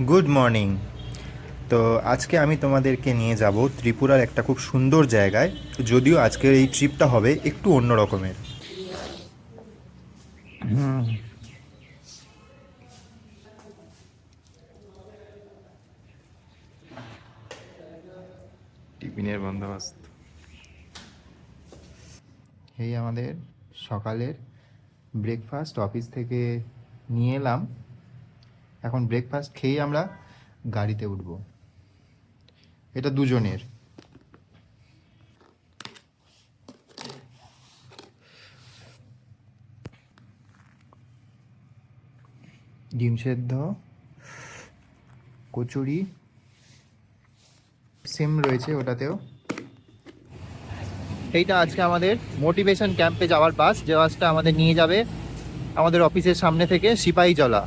Good morning. তো আজকে আমি তোমাদেরকে নিয়ে যাব ত্রিপুরার একটা খুব সুন্দর জায়গায়, যদিও আজকের এই ট্রিপটা হবে একটু অন্য রকমের। টিফিনের বন্দোবস্ত এই আমাদের সকালের ব্রেকফাস্ট অফিস থেকে নিয়ে এলাম। এখন ব্রেকফাস্ট খেয়েই আমরা গাড়িতে উঠব। এটা দুজনের। ডিম সেদ্ধ, কচুরি, সিম রয়েছে ওটাতেও। এইটা আজকে আমাদের মোটিভেশন ক্যাম্পে যাওয়ার বাস, যে বাসটা আমাদের নিয়ে যাবে আমাদের অফিসের সামনে থেকে সিপাহীজলা।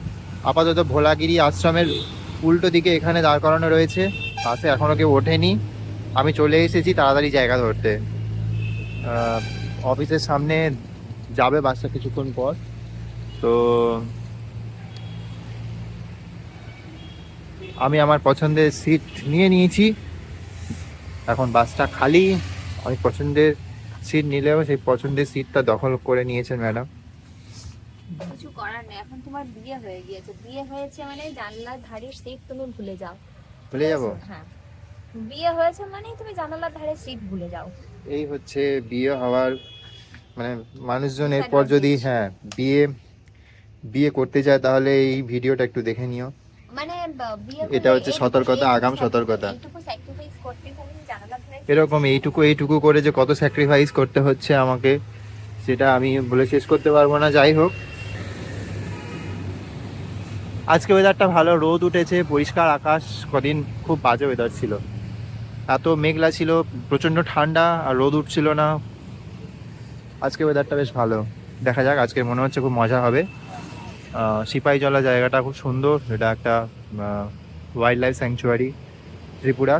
আপাতত ভোলাগিরি আশ্রমের উল্টো দিকে এখানে দাঁড় করানো রয়েছে। বাসে এখনও কেউ ওঠেনি। আমি চলে এসেছি তাড়াতাড়ি জায়গা ধরতে। অফিসের সামনে যাবে বাসটা কিছুক্ষণ পর। তো আমি আমার পছন্দের সিট নিয়ে নিয়েছি। এখন বাসটা খালি। আমি পছন্দের সিট নিলেও সেই পছন্দের সিটটা দখল করে নিয়েছেন ম্যাডাম। কিছু করার নেই, এখন তোমার বিয়ে হয়ে গিয়েছে। বিয়ে হয়েছে মানে জানলার ধারের সিট তুমি ভুলে যাও। ভুলে যাব? হ্যাঁ, বিয়ে হয়েছে মানে তুমি জানালার ধারে সিট ভুলে যাও। এই হচ্ছে বিয়ে হওয়ার মানে মানুষজন। এরপর যদি বিয়ে বিয়ে করতে চায় তাহলে এই ভিডিওটা একটু দেখে নিও। মানে বিয়ে এটা হচ্ছে সতর্কতা, আগাম সতর্কতা। এইটুকু স্যাক্রিফাইস করতে হবে জানালার ধারে। এরকম এইটুকু করে যে কত স্যাক্রিফাইস করতে হচ্ছে আমাকে, সেটা আমি বলে শেষ করতে পারবো না। যাই হোক, আজকে ওয়েদারটা ভালো, রোদ উঠেছে, পরিষ্কার আকাশ। কদিন খুব বাজে ওয়েদার ছিল, এত মেঘলা ছিল, প্রচণ্ড ঠান্ডা, আর রোদ উঠছিল না। আজকে ওয়েদারটা বেশ ভালো। দেখা যাক, আজকে মনে হচ্ছে খুব মজা হবে। সিপাহীজলা জায়গাটা খুব সুন্দর। এটা একটা ওয়াইল্ড লাইফ স্যাংচুয়ারি ত্রিপুরা।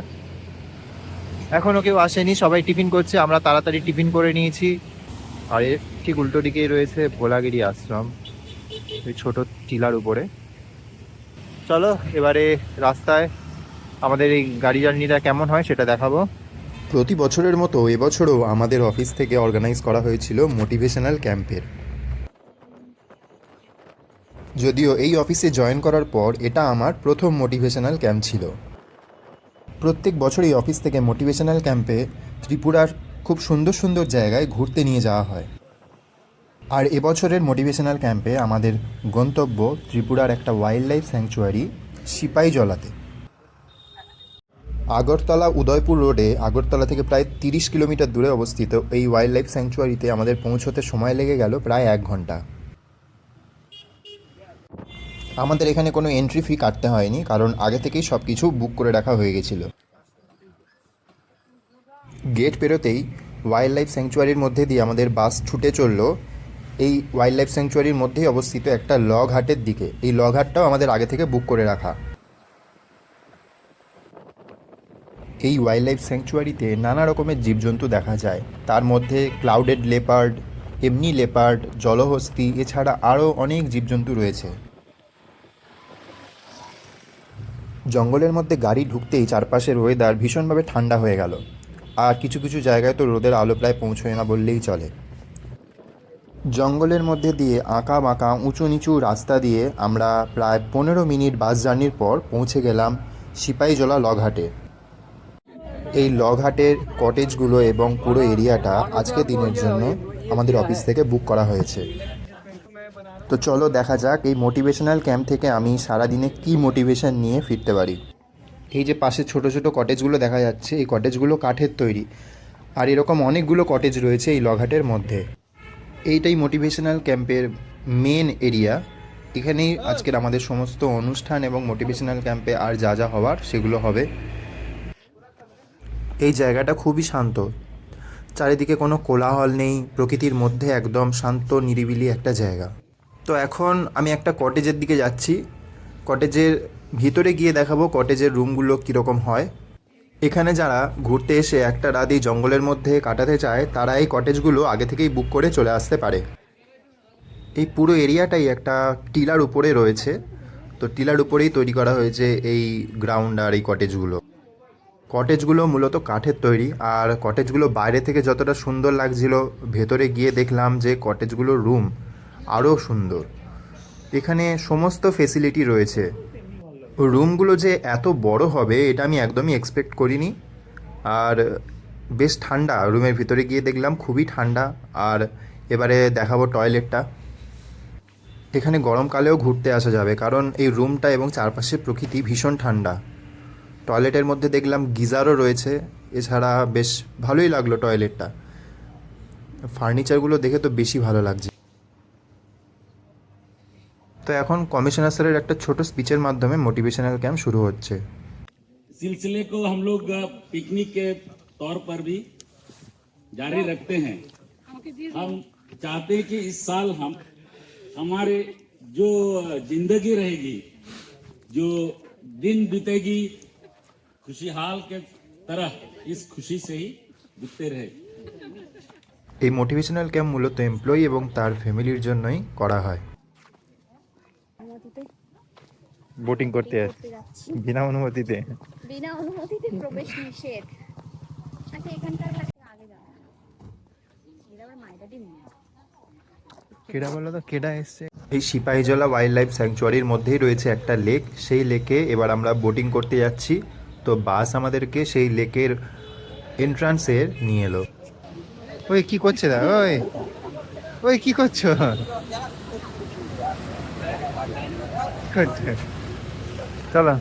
এখনও কেউ আসেনি, সবাই টিফিন করছে। আমরা তাড়াতাড়ি টিফিন করে নিয়েছি। আর এর ঠিক উল্টো দিকেই রয়েছে ভোলাগিরি আশ্রম, ওই ছোট টিলার উপরে। চলো এবারে রাস্তায় আমাদের এই গাড়ি জার্নিটা কেমন হয় সেটা দেখাবো। প্রতি বছরের মতো এবছরও আমাদের অফিস থেকে অর্গানাইজ করা হয়েছিল মোটিভেশনাল ক্যাম্পের। যদিও এই অফিসে জয়েন করার পর এটা আমার প্রথম মোটিভেশনাল ক্যাম্প ছিল। প্রত্যেক বছরই অফিস থেকে মোটিভেশনাল ক্যাম্পে ত্রিপুরার খুব সুন্দর সুন্দর জায়গায় ঘুরতে নিয়ে যাওয়া হয়। আর এবছরের মোটিভেশনাল ক্যাম্পে আমাদের গন্তব্য ত্রিপুরার একটা ওয়াইল্ড লাইফ স্যাংচুয়ারি সিপাহীজলাতে। আগরতলা উদয়পুর রোডে, আগরতলা থেকে প্রায় 30 কিলোমিটার দূরে অবস্থিত এই ওয়াইল্ড লাইফ স্যাংচুয়ারিতে আমাদের পৌঁছতে সময় লেগে গেল প্রায় 1 ঘন্টা। আমাদের এখানে কোনো এন্ট্রি ফি কাটতে হয়নি, কারণ আগে থেকেই সব কিছু বুক করে রাখা হয়ে গেছিল। গেট পেরোতেই ওয়াইল্ড লাইফ স্যাংচুয়ারির মধ্যে দিয়ে আমাদের বাস ছুটে চলল এই ওয়াইল্ড লাইফ স্যাংচুয়ারির মধ্যেই অবস্থিত একটা লগ হাটের দিকে। এই লগ হাটটাও আমাদের আগে থেকে বুক করে রাখা। এই ওয়াইল্ড লাইফ স্যাংচুয়ারিতে নানা রকমের জীবজন্তু দেখা যায়। তার মধ্যে ক্লাউডেড লেপার্ড, এমনি লেপার্ড, জলহস্তী, এছাড়া আরও অনেক জীবজন্তু রয়েছে। জঙ্গলের মধ্যে গাড়ি ঢুকতেই চারপাশের ওয়েদার ভীষণভাবে ঠান্ডা হয়ে গেল। আর কিছু কিছু জায়গায় তো রোদের আলো প্রায় পৌঁছয় না বললেই চলে। জঙ্গলের মধ্যে দিয়ে আঁকা বাঁকা উঁচু নিচু রাস্তা দিয়ে আমরা প্রায় 15 মিনিট বাস জার্নির পর পৌঁছে গেলাম সিপাহীজলা লগহাটে। এই লগহাটের কটেজগুলো এবং পুরো এরিয়াটা আজকে দিনের জন্য আমাদের অফিস থেকে বুক করা হয়েছে। তো চলো দেখা যাক এই মোটিভেশনাল ক্যাম্প থেকে আমি সারাদিনে কি মোটিভেশন নিয়ে ফিরতে পারি। এই যে পাশে ছোট ছোট কটেজগুলো দেখা যাচ্ছে, এই কটেজগুলো কাঠের তৈরি। আর এরকম অনেকগুলো কটেজ রয়েছে এই লগহাটের মধ্যে। এইটাই মোটিভেশনাল ক্যাম্পের মেন এরিয়া। এখানেই আজকের আমাদের সমস্ত অনুষ্ঠান এবং মোটিভেশনাল ক্যাম্পে আর যা যা হওয়ার সেগুলো হবে। এই জায়গাটা খুবই শান্ত, চারিদিকে কোনো কোলাহল নেই, প্রকৃতির মধ্যে একদম শান্ত নিরিবিলি একটা জায়গা। তো এখন আমি একটা কটেজের দিকে যাচ্ছি। কটেজের ভিতরে গিয়ে দেখাবো কটেজের রুমগুলো কীরকম হয়। এখানে যারা ঘুরতে এসে একটা রাত এই জঙ্গলের মধ্যে কাটাতে চায়, তারা এই কটেজগুলো আগে থেকেই বুক করে চলে আসতে পারে। এই পুরো এরিয়াটাই একটা টিলার উপরে রয়েছে। তো টিলার উপরেই তৈরি করা হয়েছে এই গ্রাউন্ড আর এই কটেজগুলো। কটেজগুলো মূলত কাঠের তৈরি, আর কটেজগুলো বাইরে থেকে যতটা সুন্দর লাগছিল, ভেতরে গিয়ে দেখলাম যে কটেজগুলোর রুম আরও সুন্দর। এখানে সমস্ত ফেসিলিটি রয়েছে। রুমগুলো যে এত বড় হবে এটা আমি একদমই এক্সপেক্ট করিনি। আর বেশ ঠান্ডা, রুমের ভিতরে গিয়ে দেখলাম খুবই ঠান্ডা। আর এবারে দেখাবো টয়লেটটা। এখানে গরমকালেও ঘুরতে আসা যাবে, কারণ এই রুমটা এবং চারপাশের প্রকৃতি ভীষণ ঠান্ডা। টয়লেটের মধ্যে দেখলাম গিজারও রয়েছে। এছাড়া বেশ ভালোই লাগলো টয়লেটটা। ফার্নিচারগুলো দেখে তো বেশি ভালো লাগছে। তো এখন কমিশনার স্যারের একটা ছোট স্পিচের মাধ্যমে মোটিভেশনাল ক্যাম্প শুরু হচ্ছে। सिलसिले को हम लोग पिकनिक के तौर पर भी जारी रखते हैं। हम चाहते हैं कि इस साल हम हमारे जो जिंदगी रहेगी, जो दिन बीतेगी, खुशहाल के तरह इस खुशी से ही बीतते रहे। এই মোটিভেশনাল ক্যাম্প মূলত এমপ্লয়ি এবং তার ফ্যামিলির জন্যই করা হয়। বোটিং করতে যাচ্ছি বিনা অনুমতিতে। বিনা অনুমতিতে প্রবেশ নিষেধ। আচ্ছা এখানকার আগে যাও, এটা আবার মাইদাটি নিয়ে কেডা বলো তো, কেডা এসছে? এই সিপাহীজলা ওয়াইল্ড লাইফ স্যাংচুয়ারির মধ্যেই রয়েছে একটা লেক। সেই লেকে এবার আমরা বোটিং করতে যাচ্ছি। তো বাস আমাদেরকে সেই লেকের এন্ট্রান্সে নিয়ে এলো। ওই কি করছে দা? ওই ওই কি করছো? করছে চলো।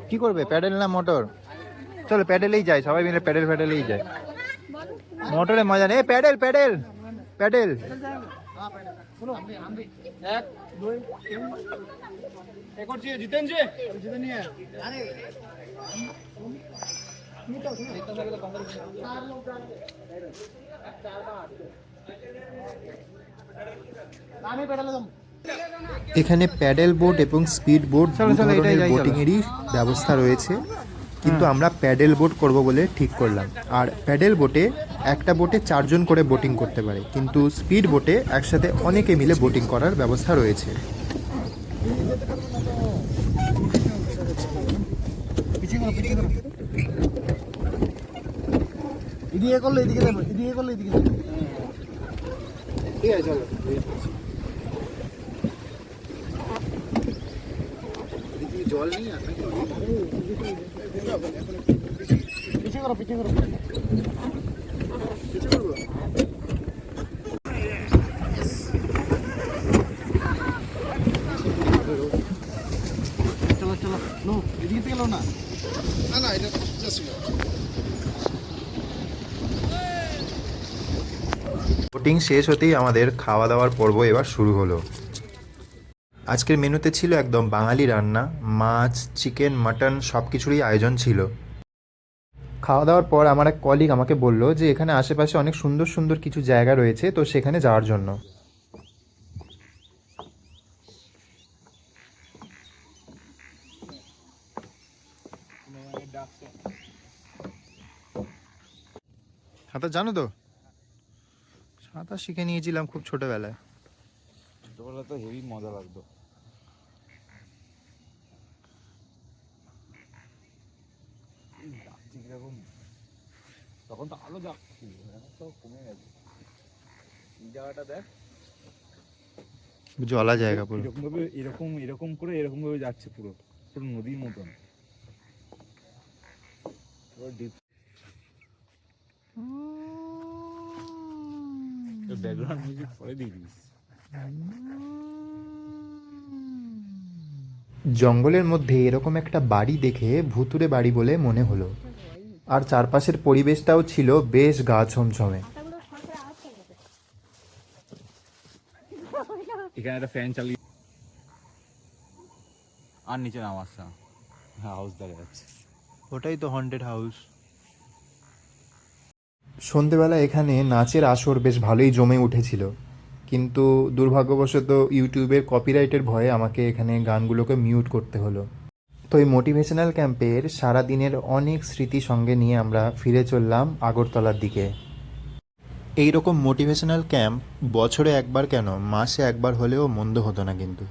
কি করবে, প্যাডেল না মোটর? চলো প্যাডেলেই যাই, সবাই মিলে প্যাডেলেই যায়। মোটরে মজা নেই। Paddle paddle paddle. এখানে প্যাডেল বোট এবং স্পিড বোট দু ধরনের বোটিংয়েরই ব্যবস্থা রয়েছে, কিন্তু আমরা প্যাডেল বোট করব বলে ঠিক করলাম। আর প্যাডেল বোটে একটা বোটে 4 জন করে বোটিং করতে পারে, কিন্তু স্পিড বোটে একসাথে অনেকে মিলে বোটিং করার ব্যবস্থা রয়েছে। এদিকে করলে এদিকে যাবো, এদিকে করলে এদিকে যাবো। ঠিক আছে চলো। জল নেই আর পিছিয়ে করো, পিছিয়ে করো, পিছিয়ে করবো। চলো চলো, নো এদিকে থেকে এলো না, না না এটা বোটিং শেষ হতেই আমাদের খাওয়া দাওয়ার পর্ব এবার শুরু হলো। আজকের মেনুতে ছিল একদম বাঙালি রান্না, মাছ, চিকেন, মাটন সব কিছুরই আয়োজন ছিল। খাওয়া দাওয়ার পর আমার এক কলিগ আমাকে বলল যে এখানে আশেপাশে অনেক সুন্দর সুন্দর কিছু জায়গা রয়েছে, তো সেখানে যাওয়ার জন্য। সাঁতার জানো তো? সাঁতার শিখে নিয়েছিলাম খুব ছোটবেলায়। ছোটবেলা তো হেভি মজা লাগতো। তখন তো আলো যাচ্ছিল, এখন তো কমে গেছে। এই জায়গাটা দেখ, জলা জায়গা পুরো। এরকম ভাবে এরকম করে এরকম ভাবে যাচ্ছে, পুরো পুরো নদীর মতন। ব্যাকগ্রাউন্ড মিউজিক পরে দিয়ে দিস। জঙ্গলের মধ্যে এরকম একটা বাড়ি দেখে ভুতুড়ে বাড়ি বলে মনে হলো। আর চারপাশের পরিবেশটাও ছিল বেশ গা ছমছমে। এখানে একটা ফ্যান চালিয়ে আর নিচে নামাচ্ছে না। হাউস দেখা যাচ্ছে। ওটাই তো হন্টেড হাউস। সন্ধেবেলা এখানে নাচের আসর বেশ ভালোই জমে উঠেছিল, কিন্তু দুর্ভাগ্যবশত ইউটিউবের কপিরাইটের ভয়ে আমাকে এখানে গানগুলোকে মিউট করতে হলো। তো এই মোটিভেশনাল ক্যাম্পের সারা দিনের অনেক স্মৃতি সঙ্গে নিয়ে আমরা ফিরে চললাম আগরতলার দিকে। এই রকম মোটিভেশনাল ক্যাম্প বছরে একবার কেন, মাসে একবার হলেও মন্দ হতো না কিন্তু।